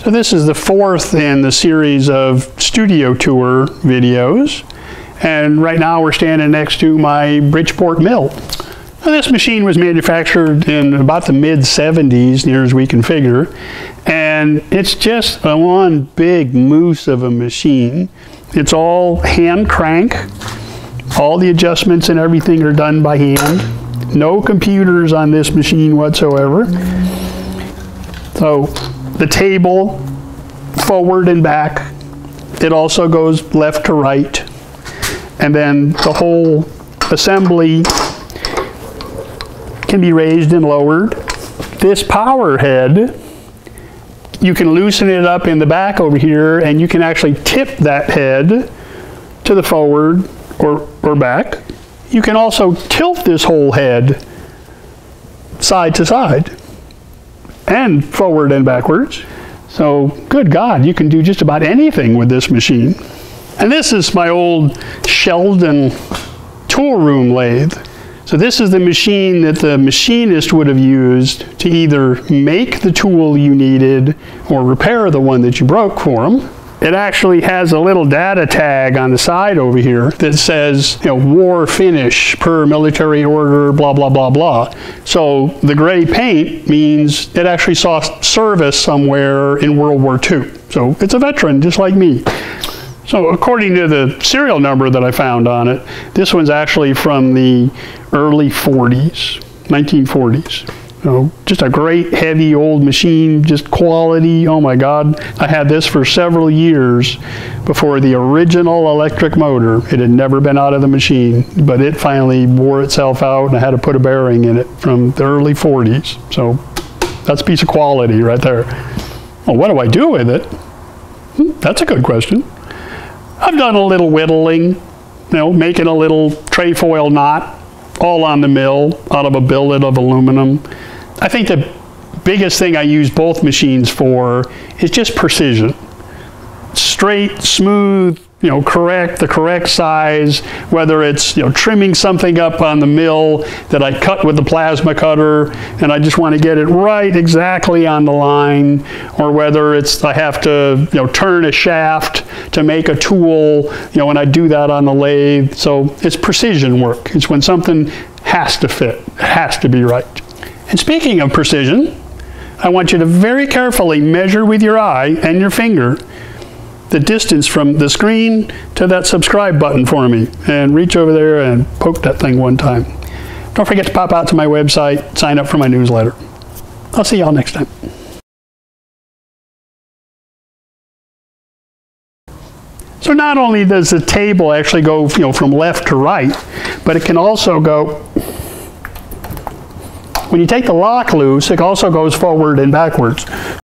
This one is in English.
So this is the fourth in the series of studio tour videos. And right now we're standing next to my Bridgeport mill. Now this machine was manufactured in about the mid-70s, near as we can figure. And it's just one big moose of a machine. It's all hand crank. All the adjustments and everything are done by hand. No computers on this machine whatsoever. So the table, forward and back, it also goes left to right. And then the whole assembly can be raised and lowered. This power head, you can loosen it up in the back over here, and you can actually tip that head to the forward or back. You can also tilt this whole head side to side and forward and backwards. So, good God, you can do just about anything with this machine. And this is my old Sheldon tool room lathe. So this is the machine that the machinist would have used to either make the tool you needed or repair the one that you broke for him. It actually has a little data tag on the side over here that says, you know, war finish per military order, blah, blah, blah, blah. So the gray paint means it actually saw service somewhere in World War II. So it's a veteran, just like me. So according to the serial number that I found on it, this one's actually from the early 40s, 1940s. So just a great heavy old machine, just quality. Oh my God. I had this for several years before the original electric motor. It had never been out of the machine, but it finally wore itself out and I had to put a bearing in it from the early 40s. So that's a piece of quality right there. Well, what do I do with it? That's a good question. I've done a little whittling, you know, making a little trefoil knot, all on the mill, out of a billet of aluminum. I think the biggest thing I use both machines for is just precision. Straight, smooth, you know, the correct size, whether it's, you know, trimming something up on the mill that I cut with the plasma cutter and I just want to get it right exactly on the line, or whether it's I have to, you know, turn a shaft to make a tool, you know, and I do that on the lathe. So it's precision work. It's when something has to fit, it has to be right. And speaking of precision, I want you to very carefully measure with your eye and your finger the distance from the screen to that subscribe button for me, and reach over there and poke that thing one time. Don't forget to pop out to my website, sign up for my newsletter. I'll see y'all next time. So not only does the table actually go, you know, from left to right, but it can also go, when you take the lock loose, it also goes forward and backwards.